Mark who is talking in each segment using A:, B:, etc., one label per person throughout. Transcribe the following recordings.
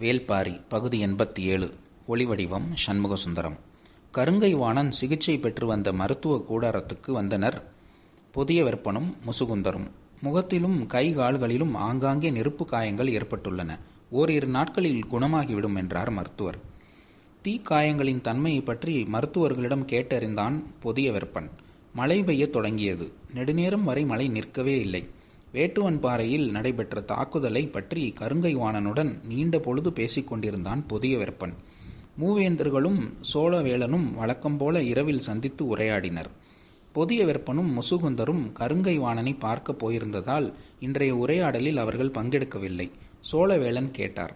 A: வேள்பாரி பகுதி 87. ஒளிவடிவம் சண்முகசுந்தரம். கருங்கை வாணன் சிகிச்சை பெற்று வந்த மருத்துவ கூடாரத்துக்கு வந்தனர் புதியவெற்பனும் முசுகுந்தரும். முகத்திலும் கை கால்களிலும் ஆங்காங்கே நெருப்பு காயங்கள் ஏற்பட்டுள்ளன. ஓரிரு நாட்களில் குணமாகிவிடும் என்றார் மருத்துவர். தீக்காயங்களின் தன்மையை பற்றி மருத்துவர்களிடம் கேட்டறிந்தான் புதியவெற்பன். மழை பெய்யத் தொடங்கியது. நெடுநேரம் வரை மழை நிற்கவே இல்லை. வேட்டுவன் பாறையில் நடைபெற்ற தாக்குதலை பற்றி கருங்கை வாணனுடன் நீண்ட பொழுது பேசிக் கொண்டிருந்தான் புதியவெற்பன். மூவேந்தர்களும் சோழவேளனும் வழக்கம்போல இரவில் சந்தித்து உரையாடினர். புதியவெற்பனும் முசுகுந்தரும் கருங்கை வாணனை பார்க்க போயிருந்ததால் இன்றைய உரையாடலில் அவர்கள் பங்கெடுக்கவில்லை. சோழவேளன் கேட்டார்.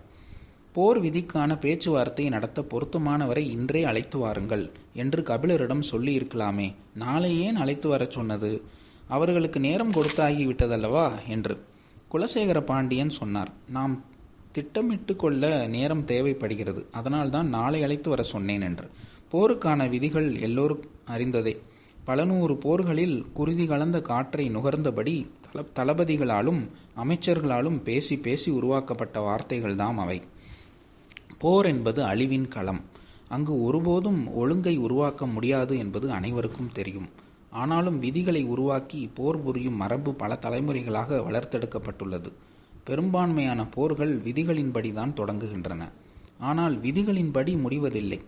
A: போர் விதிக்கான பேச்சுவார்த்தை நடத்த பொருத்தமானவரை இன்றே அழைத்து வாருங்கள் என்று கபிலரிடம் சொல்லியிருக்கலாமே, நாளை ஏன் அழைத்து வரச் சொன்னது? அவர்களுக்கு நேரம் கொடுத்தாகிவிட்டதல்லவா என்று குலசேகர பாண்டியன் சொன்னார். நாம் திட்டமிட்டு கொள்ள நேரம் தேவைப்படுகிறது, அதனால்தான் நாளை அழைத்து வர சொன்னேன் என்று. போருக்கான விதிகள் எல்லோரும் அறிந்ததே. பல நூறு போர்களில் குருதி கலந்த காற்றை நுகர்ந்தபடி தளபதிகளாலும் அமைச்சர்களாலும் பேசி பேசி உருவாக்கப்பட்ட வார்த்தைகள்தாம் அவை. போர் என்பது அழிவின் களம். அங்கு ஒருபோதும் ஒழுங்கை உருவாக்க முடியாது என்பது அனைவருக்கும் தெரியும். ஆனாலும் விதிகளை உருவாக்கி போர் புரியும் மரபு பல தலைமுறைகளாக வளர்த்தெடுக்கப்பட்டுள்ளது. பெரும்பான்மையான போர்கள் விதிகளின்படிதான் தொடங்குகின்றன. ஆனால் விதிகளின்படி முடிவதில்லை.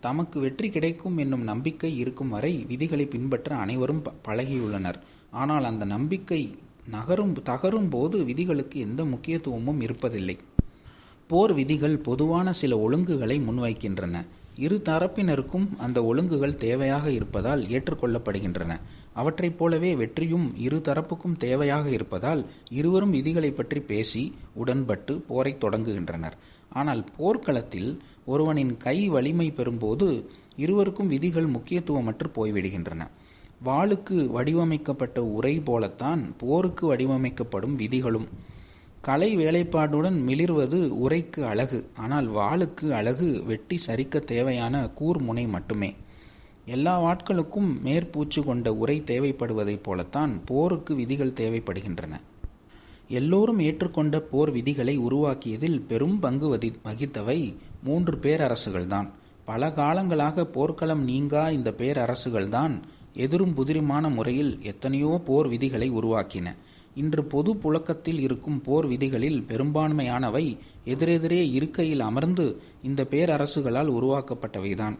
A: தமக்கு வெற்றி கிடைக்கும் என்னும் நம்பிக்கை இருக்கும் வரை விதிகளை பின்பற்ற அனைவரும் பழகியுள்ளனர். ஆனால் அந்த நம்பிக்கை தகரும் போது விதிகளுக்கு எந்த முக்கியத்துவமும் இருப்பதில்லை. போர் விதிகள் பொதுவான சில ஒழுங்குகளை முன்வைக்கின்றன. இரு தரப்பினருக்கும் அந்த ஒழுங்குகள் தேவையாக இருப்பதால் ஏற்றுக்கொள்ளப்படுகின்றன. அவற்றைப் போலவே வெற்றியும் இரு தரப்புக்கும் தேவையாக இருப்பதால் இருவரும் விதிகளை பற்றி பேசி உடன்பட்டு போரை தொடங்குகின்றனர். ஆனால் போர்க்களத்தில் ஒருவனின் கை வலிமை பெறும்போது இருவருக்கும் விதிகள் முக்கியத்துவமற்று போய்விடுகின்றன. வாளுக்கு வடிவமைக்கப்பட்ட உரை போலத்தான் போருக்கு வடிவமைக்கப்படும் விதிகளும். கலை வேலைப்பாடுடன் மிளிர்வது உரைக்கு அழகு. ஆனால் வாளுக்கு அழகு வெட்டி சரிக்க தேவையான கூர்முனை மட்டுமே. எல்லா வாட்களுக்கும் மேற்பூச்சு கொண்ட உரை தேவைப்படுவதைப் போலத்தான் போருக்கு விதிகள் தேவைப்படுகின்றன. எல்லோரும் ஏற்றுக்கொண்ட போர் விதிகளை உருவாக்கியதில் பெரும் பங்கு வகித்தவை 3 பேரரசுகள்தான். பல காலங்களாக போர்க்களம் நீங்கா இந்த பேரரசுகள்தான் எதிரும் புதிருமான முறையில் எத்தனையோ போர் விதிகளை உருவாக்கின. இன்று பொது புழக்கத்தில் இருக்கும் போர் விதிகளில் பெரும்பான்மையானவை எதிரெதிரே இருக்கையில் அமர்ந்து இந்த பேரரசுகளால் உருவாக்கப்பட்டவைதான்.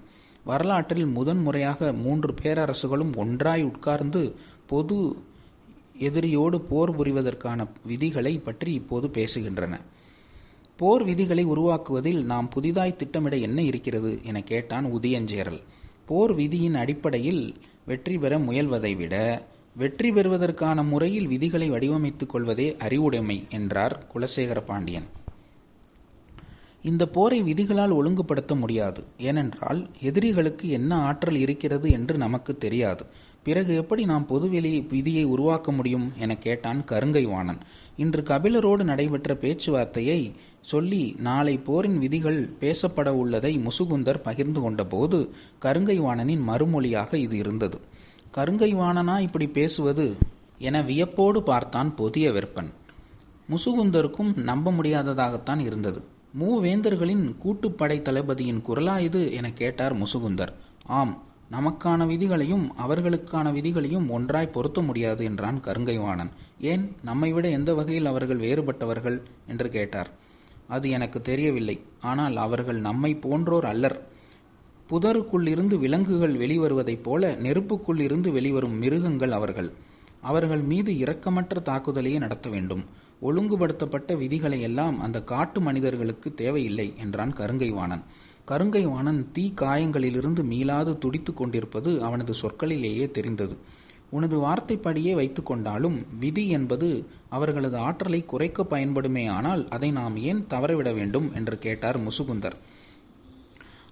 A: வரலாற்றில் முதன்முறையாக 3 பேரரசுகளும் ஒன்றாய் உட்கார்ந்து பொது எதிரியோடு போர் புரிவதற்கான விதிகளை பற்றி இப்போது பேசுகின்றன. போர் விதிகளை உருவாக்குவதில் நாம் புதிதாய் திட்டமிட என்ன இருக்கிறது என கேட்டான் உதியஞ்சேரல். போர் விதியின் அடிப்படையில் வெற்றி பெற முயல்வதை விட வெற்றி பெறுவதற்கான முறையில் விதிகளை வடிவமைத்துக் கொள்வதே அறிவுடைமை என்றார் குலசேகர பாண்டியன். இந்த போரை விதிகளால் ஒழுங்குபடுத்த முடியாது. ஏனென்றால் எதிரிகளுக்கு என்ன ஆற்றல் இருக்கிறது என்று நமக்கு தெரியாது. பிறகு எப்படி நாம் பொதுவெளி விதியை உருவாக்க முடியும் என கேட்டான் கருங்கை வாணன். இன்று கபிலரோடு நடைபெற்ற பேச்சுவார்த்தையை சொல்லி நாளை போரின் விதிகள் பேசப்பட உள்ளதை முசுகுந்தர் பகிர்ந்து கொண்ட போது கருங்கை வாணனின் மறுமொழியாக இது இருந்தது. கருங்கை வாணனா இப்படி பேசுவது என வியப்போடு பார்த்தான் புதியவெற்பன். முசுகுந்தருக்கும் நம்ப முடியாததாகத்தான் இருந்தது. மூவேந்தர்களின் கூட்டுப்படை தளபதியின் குரலா இது என கேட்டார் முசுகுந்தர். ஆம், நமக்கான விதிகளையும் அவர்களுக்கான விதிகளையும் ஒன்றாய் பொருத்த முடியாது என்றான் கருங்கை வாணன். ஏன், நம்மை விட எந்த வகையில் அவர்கள் வேறுபட்டவர்கள் என்று கேட்டார். அது எனக்கு தெரியவில்லை. ஆனால் அவர்கள் நம்மை போன்றோர் அல்லர். புதருக்குள்ளிருந்து விலங்குகள் வெளிவருவதைப் போல நெருப்புக்குள் இருந்து வெளிவரும் மிருகங்கள் அவர்கள். அவர்கள் மீது இரக்கமற்ற தாக்குதலையே நடத்த வேண்டும். ஒழுங்குபடுத்தப்பட்ட விதிகளை எல்லாம் அந்த காட்டு மனிதர்களுக்கு தேவையில்லை என்றான் கருங்கை வாணன். கருங்கை வாணன் தீ காயங்களிலிருந்து மீளாது துடித்து கொண்டிருப்பது அவனது சொற்களிலேயே தெரிந்தது. உனது வார்த்தைப்படியே வைத்து கொண்டாலும் விதி என்பது அவர்களது ஆற்றலை குறைக்க பயன்படுமே, ஆனால் அதை நாம் ஏன் தவறவிட வேண்டும் என்று கேட்டார் முசுகுந்தர்.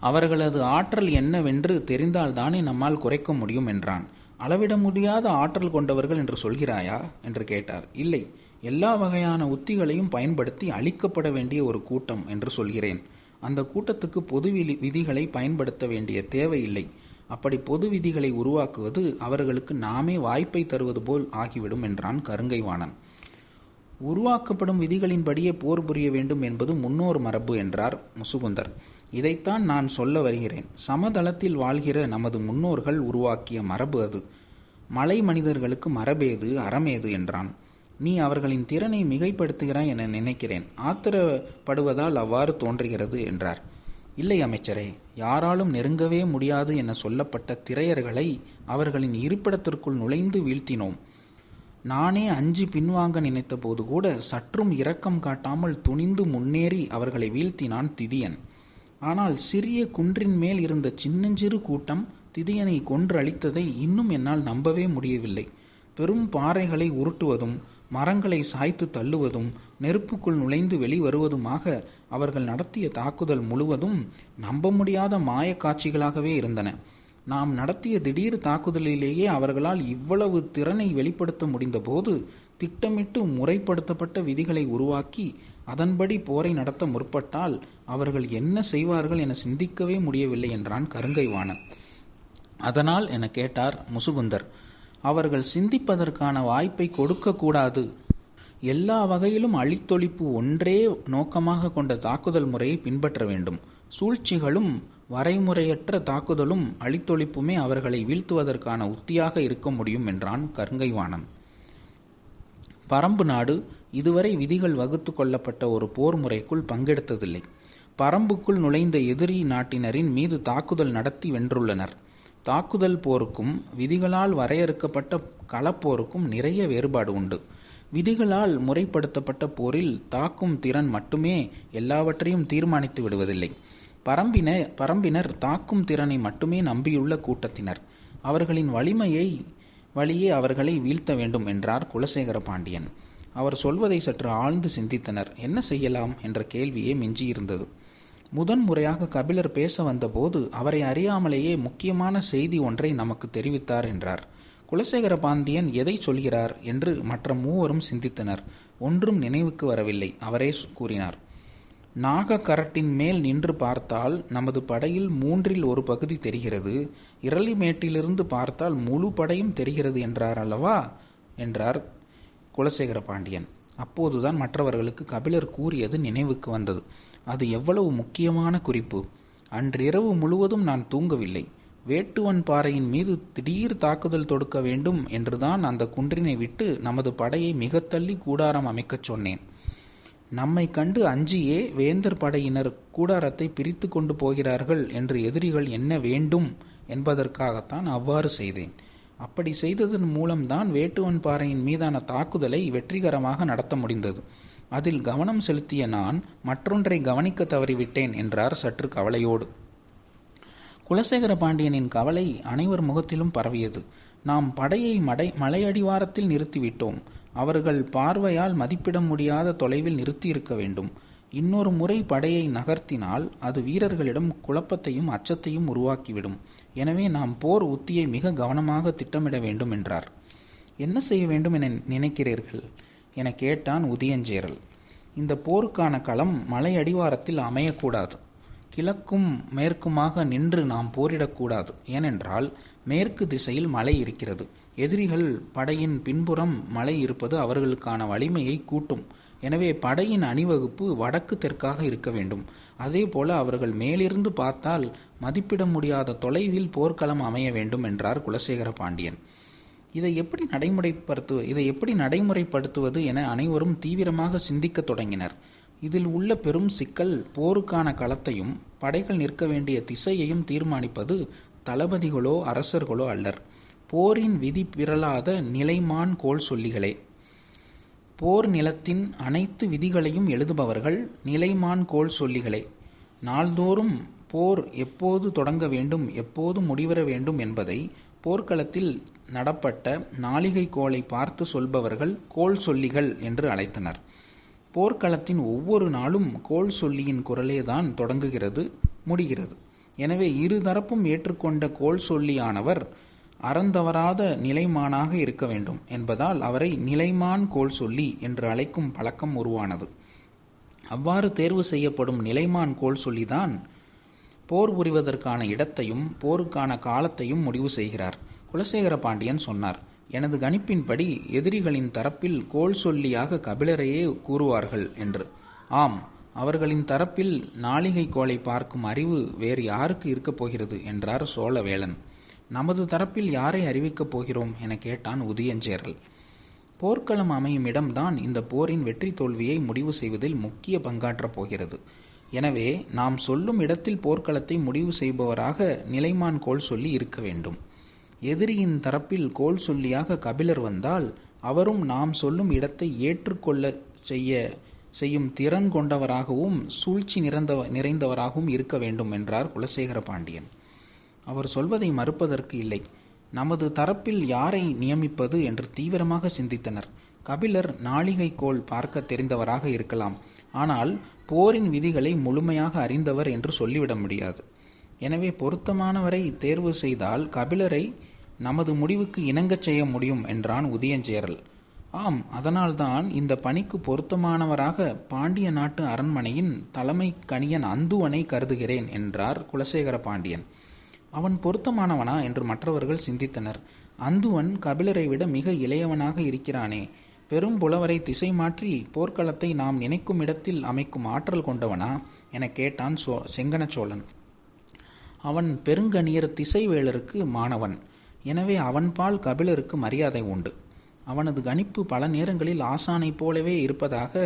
A: அவர்களது ஆற்றல் என்னவென்று தெரிந்தால்தானே நம்மால் குறைக்க முடியும் என்றான். அளவிட முடியாத ஆற்றல் கொண்டவர்கள் என்று சொல்கிறாயா என்று கேட்டார். இல்லை, எல்லா வகையான உத்திகளையும் பயன்படுத்தி அழிக்கப்பட வேண்டிய ஒரு கூட்டம் என்று சொல்கிறேன். அந்த கூட்டத்துக்கு பொது விதிகளை பயன்படுத்த வேண்டிய தேவையில்லை. அப்படி பொது விதிகளை உருவாக்குவது அவர்களுக்கு நாமே வாய்ப்பை தருவது போல் ஆகிவிடும் என்றான் கருங்கை வாணன். உருவாக்கப்படும் விதிகளின்படியே போர் புரிய வேண்டும் என்பது முன்னோர் மரபு என்றார் முசுகுந்தர். இதைத்தான் நான் சொல்ல வருகிறேன். சமதளத்தில் வாழ்கிற நமது முன்னோர்கள் உருவாக்கிய மரபு அது. மலை மனிதர்களுக்கு மரபேது அறமேது என்றான். நீ அவர்களின் திறனை மிகைப்படுத்துகிறாய் என நினைக்கிறேன். ஆத்திரப்படுவதால் அவ்வாறு தோன்றுகிறது என்றார். இல்லை அமைச்சரே, யாராலும் நெருங்கவே முடியாது என சொல்லப்பட்ட திரையர்களை அவர்களின் இருப்பிடத்திற்குள் நுழைந்து வீழ்த்தினோம். நானே அஞ்சி பின்வாங்க நினைத்த போது கூட சற்றும் இரக்கம் காட்டாமல் துணிந்து முன்னேறி அவர்களை வீழ்த்தினான் திதியன். ஆனால் சிறிய குன்றின் மேல் இருந்த சின்னஞ்சிறு கூட்டம் திதியனை கொன்று அழித்ததை இன்னும் என்னால் நம்பவே முடியவில்லை. பெரும் பாறைகளை உருட்டுவதும் மரங்களை சாய்த்து தள்ளுவதும் நெருப்புக்குள் நுழைந்து வெளிவருவதுமாக அவர்கள் நடத்திய தாக்குதல் முழுவதும் நம்ப முடியாத மாயக் காட்சிகளாகவே இருந்தன. நாம் நடத்திய திடீர் தாக்குதலிலேயே அவர்களால் இவ்வளவு திறனை வெளிப்படுத்த முடிந்தபோது திட்டமிட்டு முறைப்படுத்தப்பட்ட விதிகளை உருவாக்கி அதன்படி போரை நடத்த முற்பட்டால் அவர்கள் என்ன செய்வார்கள் என சிந்திக்கவே முடியவில்லை என்றான் கருங்கை வாணன். அதனால் என கேட்டார் முசுகுந்தர். அவர்கள் சிந்திப்பதற்கான வாய்ப்பை கொடுக்கக்கூடாது. எல்லா வகையிலும் அழித்தொழிப்பு ஒன்றே நோக்கமாக கொண்ட தாக்குதல் முறையை பின்பற்ற வேண்டும். சூழ்ச்சிகளும் வரைமுறையற்ற தாக்குதலும் அழித்தொழிப்புமே அவர்களை வீழ்த்துவதற்கான உத்தியாக இருக்க முடியும் என்றான் கருங்கைவாணன். பரம்பு நாடு இதுவரை விதிகள் வகுத்து கொள்ளப்பட்ட ஒரு போர் முறைக்குள் பங்கெடுத்ததில்லை. பரம்புக்குள் நுழைந்த எதிரி நாட்டினரின் மீது தாக்குதல் நடத்தி வென்றுள்ளனர். தாக்குதல் போருக்கும் விதிகளால் வரையறுக்கப்பட்ட களப்போருக்கும் நிறைய வேறுபாடு உண்டு. விதிகளால் முறைப்படுத்தப்பட்ட போரில் தாக்கும் திறன் மட்டுமே எல்லாவற்றையும் தீர்மானித்து விடுவதில்லை. பரம்பினர் தாக்கும் திறனை மட்டுமே நம்பியுள்ள கூட்டத்தினர். அவர்களின் வழியே அவர்களை வீழ்த்த வேண்டும் என்றார் குலசேகர பாண்டியன். அவர் சொல்வதை சற்று ஆழ்ந்து சிந்தித்தனர். என்ன செய்யலாம் என்ற கேள்வியே மிஞ்சியிருந்தது. முதன்முறையாக கபிலர் பேச வந்தபோது அவரை அறியாமலேயே முக்கியமான செய்தி ஒன்றை நமக்கு தெரிவித்தார் என்றார். குலசேகர பாண்டியன் எதை சொல்கிறார் என்று மற்ற மூவரும் சிந்தித்தனர். ஒன்றும் நினைவுக்கு வரவில்லை. அவரே கூறினார். நாகக்கரட்டின் மேல் நின்று பார்த்தால் நமது படையில் 1/3 பகுதி தெரிகிறது. இரளிமேட்டிலிருந்து பார்த்தால் முழு படையும் தெரிகிறது என்றார் அல்லவா என்றார் குலசேகர பாண்டியன். அப்போதுதான் மற்றவர்களுக்கு கபிலர் கூறியது நினைவுக்கு வந்தது. அது எவ்வளவு முக்கியமான குறிப்பு! அன்றிரவு முழுவதும் நான் தூங்கவில்லை. வேட்டுவன் பாறையின் மீது திடீர் தாக்குதல் தொடுக்க வேண்டும் என்றுதான் அந்த குன்றினை விட்டு நமது படையை மிக தள்ளி கூடாரம் அமைக்கச் சொன்னேன். நம்மை கண்டு அஞ்சியே வேந்தர் படையினர் கூடாரத்தை பிரித்து கொண்டு போகிறார்கள் என்று எதிரிகள் என்ன வேண்டும் என்பதற்காகத்தான் அவ்வாறு செய்தேன். அப்படி செய்ததன் மூலம்தான் வேட்டுவன் பாறையின் மீதான தாக்குதலை வெற்றிகரமாக நடத்த முடிந்தது. அதில் கவனம் செலுத்திய நான் மற்றொன்றை கவனிக்க தவறிவிட்டேன் என்றார் சற்று கவலையோடு. குலசேகர பாண்டியனின் கவலை அனைவர் முகத்திலும் பரவியது. நாம் படையை மலையடிவாரத்தில் நிறுத்திவிட்டோம். அவர்கள் பார்வையால் மதிப்பிட முடியாத தொலைவில் நிறுத்தியிருக்க வேண்டும். இன்னொரு முறை படையை நகர்த்தினால் அது வீரர்களிடம் குழப்பத்தையும் அச்சத்தையும் உருவாக்கிவிடும். எனவே நாம் போர் உத்தியை மிக கவனமாக திட்டமிட வேண்டும் என்றார். என்ன செய்ய வேண்டும் என நினைக்கிறீர்கள் என கேட்டான் உதியஞ்சேரல். இந்த போருக்கான களம் மலை அடிவாரத்தில் அமையக்கூடாது. கிழக்கும் மேற்குமாக நின்று நாம் போரிடக்கூடாது. ஏனென்றால் மேற்கு திசையில் மலை இருக்கிறது. எதிரிகள் படையின் பின்புறம் மலை இருப்பது அவர்களுக்கான வலிமையை கூட்டும். எனவே படையின் அணிவகுப்பு வடக்கு தெற்காக இருக்க வேண்டும். அதே போல அவர்கள் மேலிருந்து பார்த்தால் மதிப்பிட முடியாத தொலைவில் போர்க்களம் அமைய வேண்டும் என்றார் குலசேகர பாண்டியன். இதை எப்படி நடைமுறைப்படுத்துவது என அனைவரும் தீவிரமாக சிந்திக்க தொடங்கினர். இதில் உள்ள பெரும் சிக்கல் போருக்கான களத்தையும் படைகள் நிற்க வேண்டிய திசையையும் தீர்மானிப்பது தளபதிகளோ அரசர்களோ அல்லர். போரின் விதி பிறளாத நிலைமான் கோல் சொல்லிகளே. போர் நிலத்தின் அனைத்து விதிகளையும் எழுதுபவர்கள் நிலைமான் கோல் சொல்லிகளே. நாள்தோறும் போர் எப்போது தொடங்க வேண்டும், எப்போது முடிவர வேண்டும் என்பதை போர்க்களத்தில் நடப்பட்ட நாளிகை கோலை பார்த்து சொல்பவர்கள் கோல் சொல்லிகள் என்று அழைத்தனர். போர்க்களத்தின் ஒவ்வொரு நாளும் கோல் சொல்லியின் குரலேதான் தொடங்குகிறது, முடிகிறது. எனவே இருதரப்பும் ஏற்றுக்கொண்ட கோல் சொல்லியானவர் அறந்தவராத நிலைமானாக இருக்க வேண்டும் என்பதால் அவரை நிலைமான் கோல் சொல்லி என்று அழைக்கும் பழக்கம் உருவானது. அவ்வாறு தேர்வு செய்யப்படும் நிலைமான் கோல் சொல்லிதான் போர் புரிவதற்கான இடத்தையும் போருக்கான காலத்தையும் முடிவு செய்கிறார். குலசேகர பாண்டியன் சொன்னார். எனது கணிப்பின்படி எதிரிகளின் தரப்பில் கோல் சொல்லியாக கபிலரையே கூறுவார்கள் என்று. ஆம், அவர்களின் தரப்பில் நாளிகை கோலை பார்க்கும் அறிவு வேறு யாருக்கு இருக்கப் போகிறது என்றார் சோழவேளன். நமது தரப்பில் யாரை அறிவிக்கப் போகிறோம் என கேட்டான் உதியஞ்சேரல். போர்க்களம் அமையும் இடம்தான் இந்த போரின் வெற்றி தோல்வியை முடிவு செய்வதில் முக்கிய பங்காற்றப் போகிறது. எனவே நாம் சொல்லும் இடத்தில் போர்க்களத்தை முடிவு செய்பவராக நிலைமான் கோல் சொல்லி இருக்க வேண்டும். எதிரியின் தரப்பில் கோல் சொல்லியாக கபிலர் வந்தால் அவரும் நாம் சொல்லும் இடத்தை ஏற்றுக்கொள்ள செய்யும் திறன் கொண்டவராகவும் சூழ்ச்சி நிறைந்தவராகவும் இருக்க வேண்டும் என்றார் குலசேகர பாண்டியன். அவர் சொல்வதை மறுப்பதற்கு இல்லை. நமது தரப்பில் யாரை நியமிப்பது என்று தீவிரமாக சிந்தித்தனர். கபிலர் நாளிகை கோல் பார்க்க தெரிந்தவராக இருக்கலாம், ஆனால் போரின் விதிகளை முழுமையாக அறிந்தவர் என்று சொல்லிவிட முடியாது. எனவே பொருத்தமானவரை தேர்வு செய்தால் கபிலரை நமது முடிவுக்கு இணங்கச் செய்ய முடியும் என்றான் உதியஞ்சேரல். ஆம், அதனால்தான் இந்த பணிக்கு பொருத்தமானவராக பாண்டிய நாட்டு அரண்மனையின் தலைமை கணியன் அந்துவனை கருதுகிறேன் என்றார் குலசேகர பாண்டியன். அவன் பொருத்தமானவனா என்று மற்றவர்கள் சிந்தித்தனர். அந்துவன் கபிலரை விட மிக இளையவனாக இருக்கிறானே, பெரும் புலவரை திசை மாற்றி போர்க்களத்தை நாம் நினைக்கும் இடத்தில் அமைக்கும் ஆற்றல் கொண்டவனா என கேட்டான் செங்கன சோழன். அவன் பெருங்கணியர் திசைவேளருக்கு மாணவன். எனவே அவன்பால் கபிலருக்கு மரியாதை உண்டு. அவனது கணிப்பு பல நேரங்களில் ஆசானைப் போலவே இருப்பதாக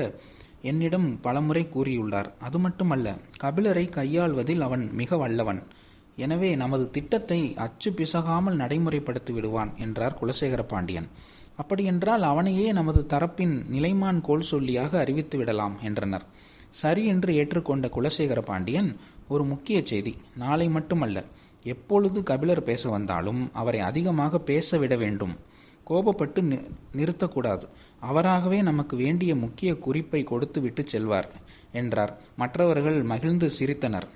A: என்னிடம் பலமுறை கூறியுள்ளார். அது மட்டுமல்ல, கபிலரை கையாள்வதில் அவன் மிக வல்லவன். எனவே நமது திட்டத்தை அச்சு பிசகாமல் நடைமுறைப்படுத்தி விடுவான் என்றார் குலசேகர பாண்டியன். அப்படியென்றால் அவனையே நமது தரப்பின் நிலைமான் கோல் சொல்லியாக அறிவித்து விடலாம் என்றனர். சரி என்று ஏற்றுக்கொண்ட குலசேகர பாண்டியன், ஒரு முக்கிய செய்தி, நாளை மட்டுமல்ல, எப்பொழுது கபிலர் பேச வந்தாலும் அவரை அதிகமாக பேச விட வேண்டும். கோபப்பட்டு நிறுத்தக்கூடாது. அவராகவே நமக்கு வேண்டிய முக்கிய குறிப்பை கொடுத்து விட்டு செல்வார் என்றார். மற்றவர்கள் மகிழ்ந்து சிரித்தனர்.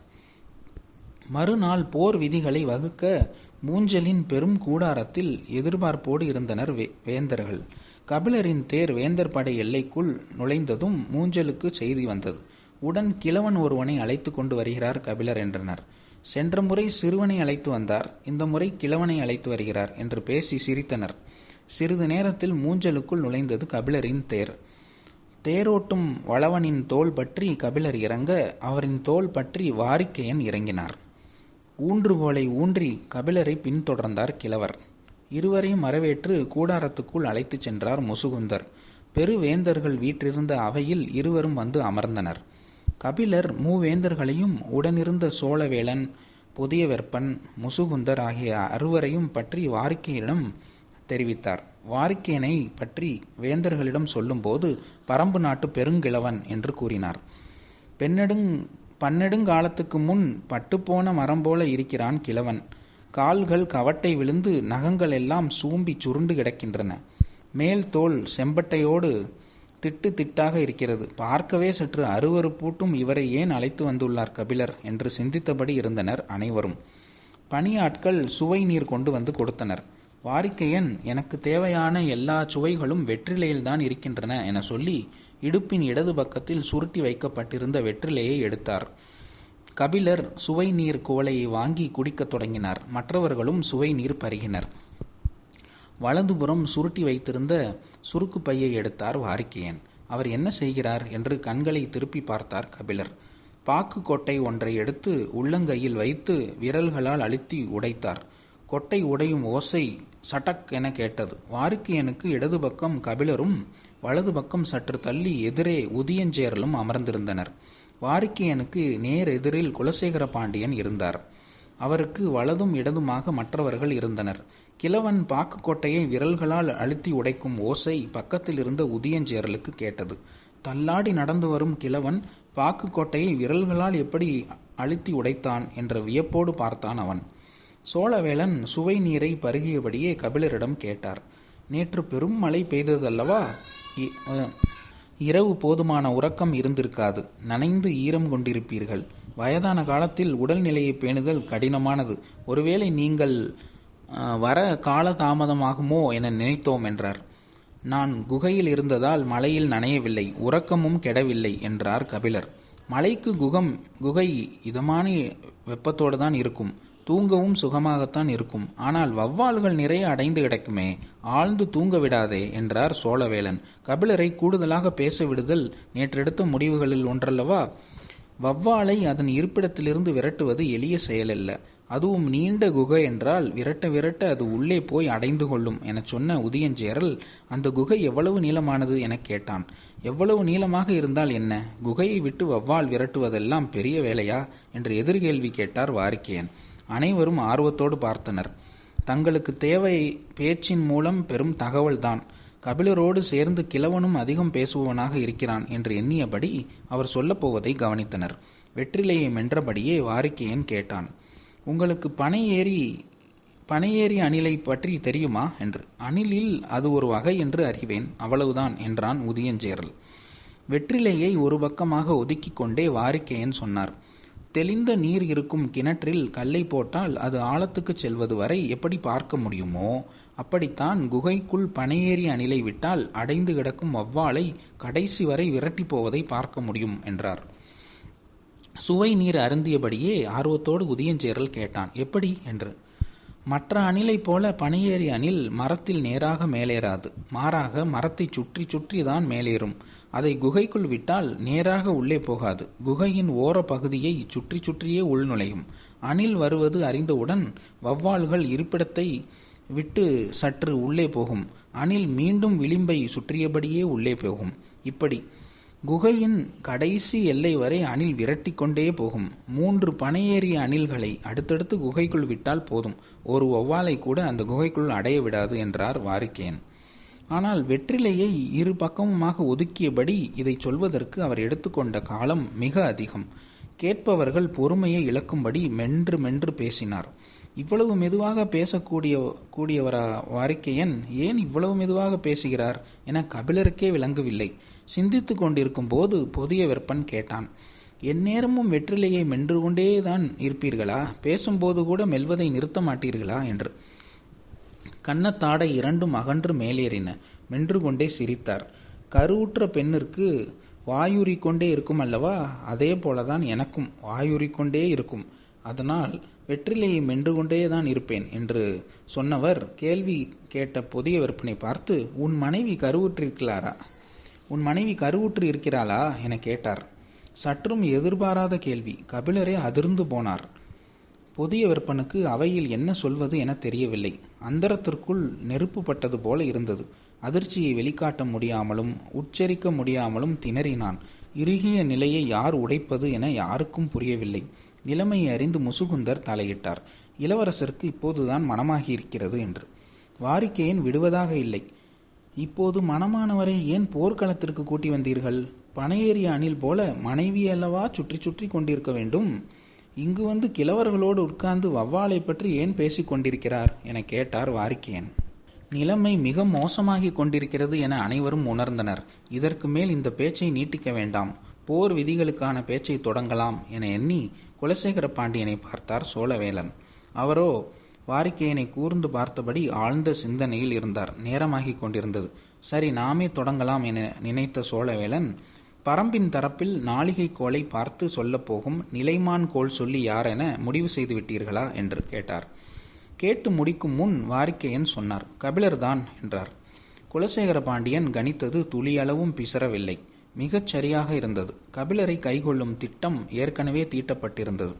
A: மறுநாள் போர் விதிகளை வகுக்க மூஞ்சலின் பெரும் கூடாரத்தில் எதிர்பார்ப்போடு இருந்தனர் வேந்தர்கள். கபிலரின் தேர் வேந்தர் படை எல்லைக்குள் நுழைந்ததும் மூஞ்சலுக்கு செய்தி வந்தது. உடன் கிழவன் ஒருவனை அழைத்து கொண்டு வருகிறார் கபிலர் என்றனர். சென்ற முறை சிறுவனை அழைத்து வந்தார், இந்த முறை கிழவனை அழைத்து வருகிறார் என்று பேசி சிரித்தனர். சிறிது நேரத்தில் மூஞ்சலுக்குள் நுழைந்தது கபிலரின் தேர். தேரோட்டும் வளவனின் தோள் பற்றி கபிலர் இறங்க, அவரின் தோள் பற்றி வாரிக்கையன் இறங்கினார். ஊன்றுகோலை ஊன்றி கபிலரை பின்தொடர்ந்தார் கிழவர். இருவரையும் வரவேற்று கூடாரத்துக்குள் அழைத்துச் சென்றார் முசுகுந்தர். பெருவேந்தர்கள் வீற்றிருந்த அவையில் இருவரும் வந்து அமர்ந்தனர். கபிலர் மூவேந்தர்களையும் உடனிருந்த சோழவேளன், புதியவெற்பன், முசுகுந்தர் ஆகிய அறுவரையும் பற்றி வாரிக்கையிடம் தெரிவித்தார். வாரிக்கையனை பற்றி வேந்தர்களிடம் சொல்லும்போது பரம்பு நாட்டு பெருங்கிழவன் என்று கூறினார். பன்னெடுங்காலத்துக்கு முன் பட்டுப்போன மரம் போல இருக்கிறான் கிழவன். கால்கள் கவட்டை விழுந்து நகங்கள் எல்லாம் சூம்பி சுருண்டு கிடக்கின்றன. மேல் தோல் செம்பட்டையோடு திட்டு திட்டாக இருக்கிறது. பார்க்கவே சற்று அருவருப்பூட்டும் இவரை ஏன் அழைத்து வந்துள்ளார் கபிலர் என்று சிந்தித்தபடி இருந்தனர் அனைவரும். பணியாட்கள் சுவை நீர் கொண்டு வந்து கொடுத்தனர். வாரிக்கையன், எனக்கு தேவையான எல்லா சுவைகளும் வெற்றிலையில்தான் இருக்கின்றன என சொல்லி இடுப்பின் இடது பக்கத்தில் சுருட்டி வைக்கப்பட்டிருந்த வெற்றிலையை எடுத்தார். கபிலர் சுவை நீர் குவளையை வாங்கி குடிக்கத் தொடங்கினார். மற்றவர்களும் சுவை நீர் பருகினர். வலதுபுறம் சுருட்டி வைத்திருந்த சுருக்கு பையை எடுத்தார் வாரிக்கையன். அவர் என்ன செய்கிறார் என்று கண்களை திருப்பி பார்த்தார் கபிலர். பாக்கு கொட்டை ஒன்றை எடுத்து உள்ளங்கையில் வைத்து விரல்களால் அழுத்தி உடைத்தார். கொட்டை உடையும் ஓசை சட்டக் என கேட்டது. வாரிக்கையனுக்கு இடது பக்கம் கபிலரும் வலது பக்கம் சற்று தள்ளி எதிரே உதியஞ்சேரலும் அமர்ந்திருந்தனர். வாரிக்கையனுக்கு நேர் எதிரில் குலசேகர பாண்டியன் இருந்தார். அவருக்கு வலதும் இடதுமாக மற்றவர்கள் இருந்தனர். கிழவன் பாக்குக்கோட்டையை விரல்களால் அழுத்தி உடைக்கும் ஓசை பக்கத்தில் இருந்த உதியஞ்சேரலுக்கு கேட்டது. தள்ளாடி நடந்து வரும் கிழவன் பாக்குக்கோட்டையை விரல்களால் எப்படி அழுத்தி உடைத்தான் என்ற வியப்போடு பார்த்தான் அவன். சோழவேளன் சுவை நீரை பருகியபடியே கபிலரிடம் கேட்டார். நேற்று பெரும் மழை பெய்ததல்லவா? இரவு போதுமான உறக்கம் இருந்திருக்காது. நனைந்து ஈரம் கொண்டிருப்பீர்கள். வயதான காலத்தில் உடல்நிலையை பேணுதல் கடினமானது. ஒருவேளை நீங்கள் வர காலதாமதமாகுமோ என நினைத்தோம் என்றார். நான் குகையில் இருந்ததால் மழையில் நனையவில்லை, உறக்கமும் கெடவில்லை என்றார் கபிலர். மலைக்கு குகை இதமான வெப்பத்தோடு தான் இருக்கும். தூங்கவும் சுகமாகத்தான் இருக்கும். ஆனால் வௌவால்கள் நிறைய அடைந்து கிடக்குமே, ஆழ்ந்து தூங்க விடாதே என்றார் சோழவேளன். கபிலரை கூடுதலாக பேச விடுதல் நேற்றெடுத்த முடிவுகளில் ஒன்றல்லவா? வௌவாலை அதன் இருப்பிடத்திலிருந்து விரட்டுவது எளிய செயலல்ல. அதுவும் நீண்ட குகை என்றால் விரட்ட விரட்ட அது உள்ளே போய் அடைந்து கொள்ளும் எனச் சொன்ன உதியஞ்சேரல், அந்த குகை எவ்வளவு நீளமானது எனக் கேட்டான். எவ்வளவு நீளமாக இருந்தால் என்ன? குகையை விட்டு வௌவால் விரட்டுவதெல்லாம் பெரிய வேலையா என்று எதிர்கேள்வி கேட்டார் வாரிக்கையன். அனைவரும் ஆர்வத்தோடு பார்த்தனர். தங்களுக்கு தேவை பேச்சின் மூலம் பெரும் தகவல்தான். கபிலரோடு சேர்ந்து கிழவனும் அதிகம் பேசுபவனாக இருக்கிறான் என்று எண்ணியபடி அவர் சொல்லப்போவதை கவனித்தனர். வெற்றிலையை மென்றபடியே வாரிக்கையன் கேட்டான், உங்களுக்கு பனையேறி அணிலை பற்றி தெரியுமா என்று. அணிலில் அது ஒரு வகை என்று அறிவேன், அவ்வளவுதான் என்றான் உதியஞ்சேரல். வெற்றிலையை ஒரு பக்கமாக ஒதுக்கி கொண்டே வாரிக்கையன் சொன்னார், தெளிந்த நீர் இருக்கும் கிணற்றில் கல்லை போட்டால் அது ஆழத்துக்கு செல்வது வரை எப்படி பார்க்க முடியுமோ, அப்படித்தான் குகைக்குள் பனையேறி அணிலை விட்டால் அடைந்து கிடக்கும் வௌவாலை கடைசி வரை விரட்டி போவதை பார்க்க முடியும் என்றார். சுவை நீர் அருந்தியபடியே ஆர்வத்தோடு உதியஞ்சேரல் கேட்டான், எப்படி என்று. மற்ற அணிலை போல பனையேறி அணில் மரத்தில் நேராக மேலேறாது. மாறாக மரத்தை சுற்றி சுற்றி தான் மேலேறும். அதை குகைக்குள் விட்டால் நேராக உள்ளே போகாது. குகையின் ஓர பகுதியை சுற்றி சுற்றியே உள்நுழையும். அணில் வருவது அறிந்தவுடன் வௌவால்கள் இருப்பிடத்தை விட்டு சற்று உள்ளே போகும். அணில் மீண்டும் விளிம்பை சுற்றியபடியே உள்ளே போகும். இப்படி குகையின் கடைசி எல்லை வரை அணில் விரட்டி கொண்டே போகும். 3 பனையேறிய அணில்களை அடுத்தடுத்து குகைக்குள் விட்டால் போதும். ஒரு வௌவாலை கூட அந்த குகைக்குள் அடைய விடாது என்றார் வாரிக்கையன். ஆனால் வெற்றிலையை இரு பக்கமுமாக ஒதுக்கியபடி இதை சொல்வதற்கு அவர் எடுத்துக்கொண்ட காலம் மிக அதிகம். கேட்பவர்கள் பொறுமையை இழக்கும்படி மென்று மென்று பேசினார். இவ்வளவு மெதுவாக கூடியவரா வாரிக்கையன்? ஏன் இவ்வளவு மெதுவாக பேசுகிறார் என கபிலருக்கே விளங்கவில்லை. சிந்தித்து கொண்டிருக்கும் போது புதிய வெப்பன் கேட்டான், எந்நேரமும் வெற்றிலையை மென்று கொண்டே தான் இருப்பீர்களா? பேசும்போது கூட மெல்வதை நிறுத்த மாட்டீர்களா என்று. கன்னத்தாடை இரண்டும் அகன்று மேலேறின. மென்று கொண்டே சிரித்தார். கருவுற்ற பெண்ணிற்கு வாயுறிக்கொண்டே இருக்கும் அல்லவா, அதே போலதான் எனக்கும் வாயுறிக்கொண்டே இருக்கும். அதனால் வெற்றிலையை மென்று கொண்டே தான் இருப்பேன் என்று சொன்னவர் கேள்வி கேட்ட புதிய வெப்பனை பார்த்து, உன் மனைவி கருவுற்று இருக்கிறாளா என கேட்டார். சற்றும் எதிர்பாராத கேள்வி. கபிலரே அதிர்ந்து போனார். புதிய வெப்பனுக்கு அவையில் என்ன சொல்வது என தெரியவில்லை. அந்தரத்திற்குள் நெருப்பு பட்டது போல இருந்தது. அதிர்ச்சியை வெளிக்காட்ட முடியாமலும் உச்சரிக்க முடியாமலும் திணறினான். இறுகிய நிலையை யார் உடைப்பது என யாருக்கும் புரியவில்லை. நிலைமையை அறிந்து முசுகுந்தர் தலையிட்டார். இளவரசருக்கு இப்போதுதான் மனமாகி இருக்கிறது என்று. வாரிக்கையன் விடுவதாக இல்லை. இப்போது மனமானவரை ஏன் போர்க்களத்திற்கு கூட்டி வந்தீர்கள்? பனையேறிய அணில் போல மனைவி அல்லவா சுற்றி சுற்றி கொண்டிருக்க வேண்டும். இங்கு வந்து கிழவர்களோடு உட்கார்ந்து வௌவாலை பற்றி ஏன் பேசிக் கொண்டிருக்கிறார் என கேட்டார் வாரிக்கையன். நிலைமை மிக மோசமாகி கொண்டிருக்கிறது என அனைவரும் உணர்ந்தனர். இதற்கு மேல் இந்த பேச்சை நீட்டிக்க வேண்டாம், போர் விதிகளுக்கான பேச்சை தொடங்கலாம் என எண்ணி குலசேகர பாண்டியனை பார்த்தார் சோழவேளன். அவரோ வாரிக்கையனை கூர்ந்து பார்த்தபடி ஆழ்ந்த சிந்தனையில் இருந்தார். நேரமாகி கொண்டிருந்தது. சரி, நாமே தொடங்கலாம் என நினைத்த சோழவேளன், பரம்பின் தரப்பில் நாளிகை கோளை பார்த்து சொல்லப்போகும் நிலைமான் கோள் சொல்லி யார் என முடிவு செய்து விட்டீர்களா என்று கேட்டார். கேட்டு முடிக்கும் முன் வாரிக்கையன் சொன்னார், கபிலர்தான் என்றார். குலசேகர பாண்டியன் கணித்தது துளியளவும் பிசரவில்லை. மிகச் சரியாக இருந்தது. கபிலரை கைகொள்ளும் திட்டம் ஏற்கனவே தீட்டப்பட்டிருந்தது.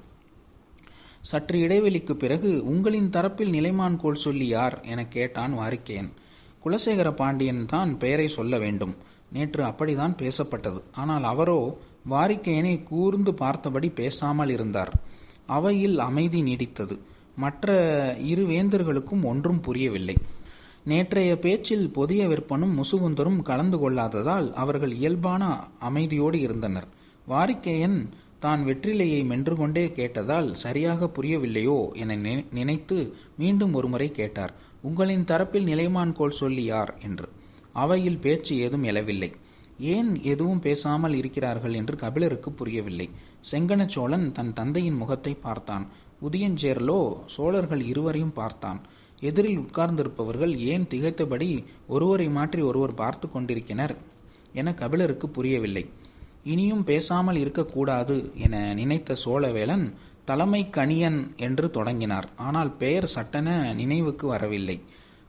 A: சற்று இடைவெளிக்கு பிறகு, உங்களின் தரப்பில் நிலைமான் கோள் சொல்லி யார் என கேட்டான் வாரிக்கையன். குலசேகர பாண்டியன் தான் பெயரை சொல்ல வேண்டும். நேற்று அப்படிதான் பேசப்பட்டது. ஆனால் அவரோ வாரிக்கையனை கூர்ந்து பார்த்தபடி பேசாமல் இருந்தார். அவையில் அமைதி நீடித்தது. மற்ற இரு வேந்தர்களுக்கும் ஒன்றும் புரியவில்லை. நேற்றைய பேச்சில் புதிய வெப்பனும் முசுகுந்தரும் கலந்து கொள்ளாததால் அவர்கள் இயல்பான அமைதியோடு இருந்தனர். வாரிக்கையன் தான் வெற்றிலையை மென்று கொண்டே கேட்டதால் சரியாக புரியவில்லையோ என நினைத்து மீண்டும் ஒருமுறை கேட்டார், உங்களின் தரப்பில் நிலைமான் கோள் சொல்லி யார் என்று. அவையில் பேச்சு ஏதும் எழவில்லை. ஏன் எதுவும் பேசாமல் இருக்கிறார்கள் என்று கபிலருக்கு புரியவில்லை. செங்கன சோழன் தன் தந்தையின் முகத்தை பார்த்தான். உதியஞ்சேரலோ சோழர்கள் இருவரையும் பார்த்தான். எதிரில் உட்கார்ந்திருப்பவர்கள் ஏன் திகைத்தபடி ஒருவரை மாற்றி ஒருவர் பார்த்து கொண்டிருக்கினர் என கபிலருக்கு புரியவில்லை. இனியும் பேசாமல் இருக்கக்கூடாது என நினைத்த சோழவேளன் தலைமை கணியன் என்று தொடங்கினார். ஆனால் பெயர் சட்டென நினைவுக்கு வரவில்லை.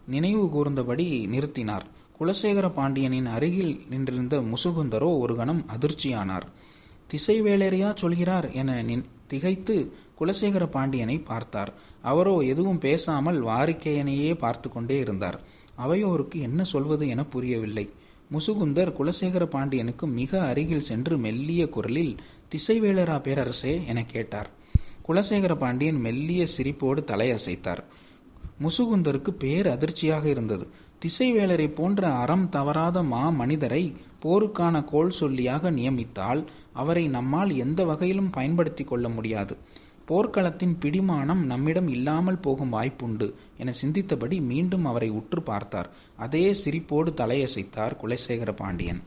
A: நினைவு கூர்ந்தபடி நிறுத்தினார். குலசேகர பாண்டியனின் அருகில் நின்றிருந்த முசுகுந்தரோ ஒரு கணம் அதிர்ச்சியானார். திசைவேளரையா சொல்கிறார் என திகைத்து குலசேகர பாண்டியனை பார்த்தார். அவரோ எதுவும் பேசாமல் வாரிக்கையனையே பார்த்து கொண்டே இருந்தார். அவையோருக்கு என்ன சொல்வது என புரியவில்லை. முசுகுந்தர் குலசேகர பாண்டியனுக்கு மிக அருகில் சென்று மெல்லிய குரலில், திசைவேளரா பேரரசே என கேட்டார். குலசேகர பாண்டியன் மெல்லிய சிரிப்போடு தலையசைத்தார். முசுகுந்தருக்கு பேர் அதிர்ச்சியாக இருந்தது. திசைவேளரை போன்ற அறம் தவறாத மனிதரை போருக்கான கோல் சொல்லியாக நியமித்தால் அவரை நம்மால் எந்த வகையிலும் பயன்படுத்தி கொள்ள முடியாது. போர்க்களத்தின் பிடிமானம் நம்மிடம் இல்லாமல் போகும் வாய்ப்புண்டு என சிந்தித்தபடி மீண்டும் அவரை உற்று பார்த்தார். அதே சிரிப்போடு தலையசைத்தார் குலசேகர பாண்டியன்.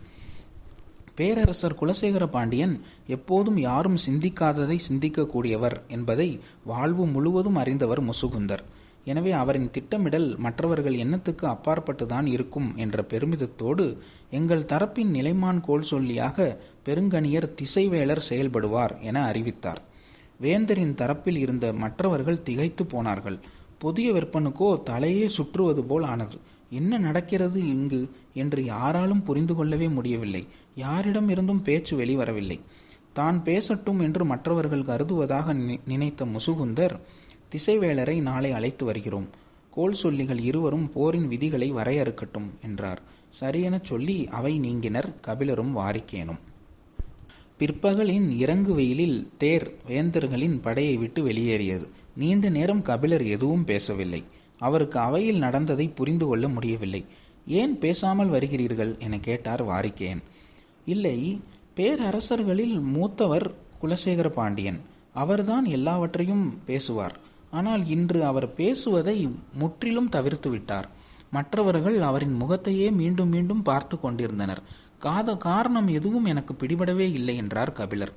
A: பேரரசர் குலசேகர பாண்டியன் எப்போதும் யாரும் சிந்திக்காததை சிந்திக்கக்கூடியவர் என்பதை வாழ்வு முழுவதும் அறிந்தவர் முசுகுந்தர். எனவே அவரின் திட்டமிடல் மற்றவர்கள் எண்ணத்துக்கு அப்பாற்பட்டுதான் இருக்கும் என்ற பெருமிதத்தோடு, எங்கள் தரப்பின் நிலைமான் கோல் சொல்லியாக பெருங்கணியர் திசைவேளர் செயல்படுவார் என அறிவித்தார். வேந்தரின் தரப்பில் இருந்த மற்றவர்கள் திகைத்து போனார்கள். புதிய விற்பனுக்கோ தலையே சுற்றுவது போல் ஆனது. என்ன நடக்கிறது இங்கு என்று யாராலும் புரிந்து கொள்ளவே முடியவில்லை. யாரிடம் இருந்தும் பேச்சு வெளிவரவில்லை. தான் பேசட்டும் என்று மற்றவர்கள் கருதுவதாக நினைத்த முசுகுந்தர், திசைவேளரை நாளை அழைத்து வருகிறோம். கோல் சொல்லிகள் இருவரும் போரின் விதிகளை வரையறுக்கட்டும் என்றார். சரியென சொல்லி அவை நீங்கினர் கபிலரும் வாரிக்கையனும். பிற்பகலின் இறங்கு வெயிலில் தேர் வேந்தர்களின் படையை விட்டு வெளியேறியது. நீண்ட நேரம் கபிலர் எதுவும் பேசவில்லை. அவருக்கு அவையில் நடந்ததை புரிந்து கொள்ள முடியவில்லை. ஏன் பேசாமல் வருகிறீர்கள் என கேட்டார் வாரிக்கையன். இல்லை, பேரரசர்களில் மூத்தவர் குலசேகர பாண்டியன். அவர்தான் எல்லாவற்றையும் பேசுவார். ஆனால் இன்று அவர் பேசுவதை முற்றிலும் தவிர்த்து விட்டார். மற்றவர்கள் அவரின் முகத்தையே மீண்டும் மீண்டும் பார்த்து கொண்டிருந்தனர். காரணம் எதுவும் எனக்கு பிடிபடவே இல்லை என்றார் கபிலர்.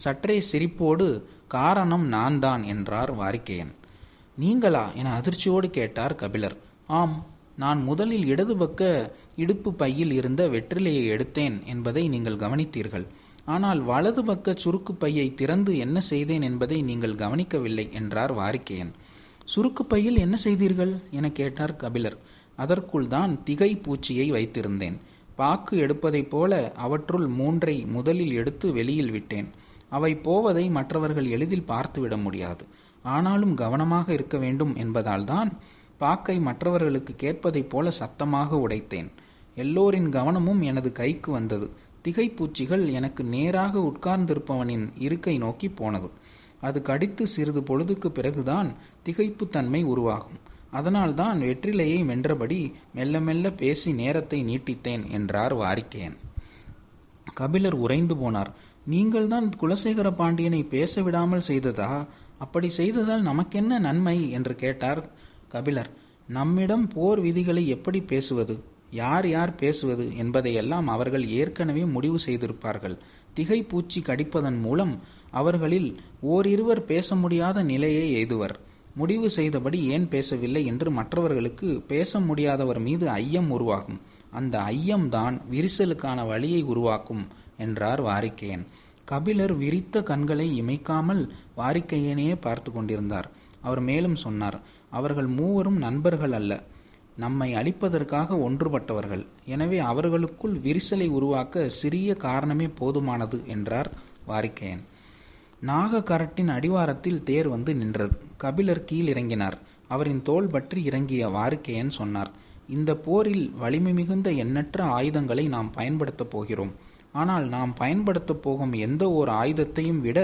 A: சற்றே சிரிப்போடு, காரணம் நான் தான் என்றார் வாரிக்கையன். நீங்களா என அதிர்ச்சியோடு கேட்டார் கபிலர். ஆம், நான் முதலில் இடது பக்க இடுப்பு பையில் இருந்த வெற்றிலையை எடுத்தேன் என்பதை நீங்கள் கவனித்தீர்கள். ஆனால் வலது பக்க சுருக்கு பையை திறந்து என்ன செய்தேன் என்பதை நீங்கள் கவனிக்கவில்லை என்றார் வாரிக்கையன். சுருக்கு பையில் என்ன செய்தீர்கள் என கேட்டார் கபிலர். அதற்குள் தான் திகை பூச்சியை வைத்திருந்தேன். பாக்கு எடுப்பதைப் போல அவற்றுள் 3ஐ முதலில் எடுத்து வெளியில் விட்டேன். அவை போவதை மற்றவர்கள் எளிதில் பார்த்துவிட முடியாது. ஆனாலும் கவனமாக இருக்க வேண்டும் என்பதால் தான் பாக்கை மற்றவர்களுக்கு கேட்பதைப் போல சத்தமாக உடைத்தேன். எல்லோரின் கவனமும் எனது கைக்கு வந்தது. திகைப்பூச்சிகள் எனக்கு நேராக உட்கார்ந்திருப்பவனின் இருக்கை நோக்கி போனது. அது கடித்து சிறிது பொழுதுக்கு பிறகுதான் திகைப்புத்தன்மை உருவாகும். அதனால்தான் வெற்றிலையை வென்றபடி மெல்ல மெல்ல பேசி நேரத்தை நீட்டித்தேன் என்றார் வாரிக்கையன். கபிலர் உறைந்து போனார். நீங்கள்தான் குலசேகர பாண்டியனை பேச விடாமல் செய்ததா? அப்படி செய்ததால் நமக்கென்ன நன்மை என்று கேட்டார் கபிலர். நம்மிடம் போர் விதிகளை எப்படி பேசுவது, யார் யார் பேசுவது என்பதையெல்லாம் அவர்கள் ஏற்கனவே முடிவு செய்திருப்பார்கள். திகைப்பூச்சி கடிப்பதன் மூலம் அவர்களில் ஓரிருவர் பேச முடியாத நிலையை எய்துவர். முடிவு செய்தபடி ஏன் பேசவில்லை என்று மற்றவர்களுக்கு பேச முடியாதவர் மீது ஐயம் உருவாகும். அந்த ஐயம்தான் விரிசலுக்கான வழியை உருவாக்கும் என்றார் வாரிக்கையன். கபிலர் விரித்த கண்களை இமைக்காமல் வாரிக்கையனையே பார்த்து கொண்டிருந்தார். அவர் மேலும் சொன்னார், அவர்கள் மூவரும் நண்பர்கள் அல்ல, நம்மை அழிப்பதற்காக ஒன்றுபட்டவர்கள். எனவே அவர்களுக்குள் விரிசலை உருவாக்க சிறிய காரணமே போதுமானது என்றார் வாரிக்கையன். நாகக்கரட்டின் அடிவாரத்தில் தேர் வந்து நின்றது. கபிலர் கீழ் இறங்கினார். அவரின் தோள் பற்றி இறங்கிய வாரிக்கையன் சொன்னார், இந்த போரில் வலிமை மிகுந்த எண்ணற்ற ஆயுதங்களை நாம் பயன்படுத்தப் போகிறோம். ஆனால் நாம் பயன்படுத்தப் போகும் எந்த ஓர் ஆயுதத்தையும் விட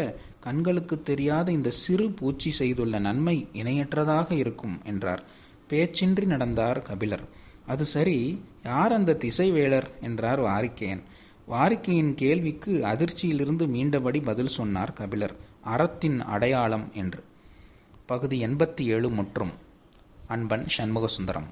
A: கண்களுக்கு தெரியாத இந்த சிறு பூச்சி செய்துள்ள நன்மை இணையற்றதாக இருக்கும் என்றார். பேச்சின்றி நடந்தார் கபிலர். அது சரி, யார் அந்த திசைவேளர் என்றார் வாரிக்கையன். வாரிக்கையின் கேள்விக்கு அதிர்ச்சியிலிருந்து மீண்டபடி பதில் சொன்னார் கபிலர். அறத்தின் அடையாளம் என்று. பகுதி 87 முற்றும். அன்பன் சண்முகசுந்தரம்.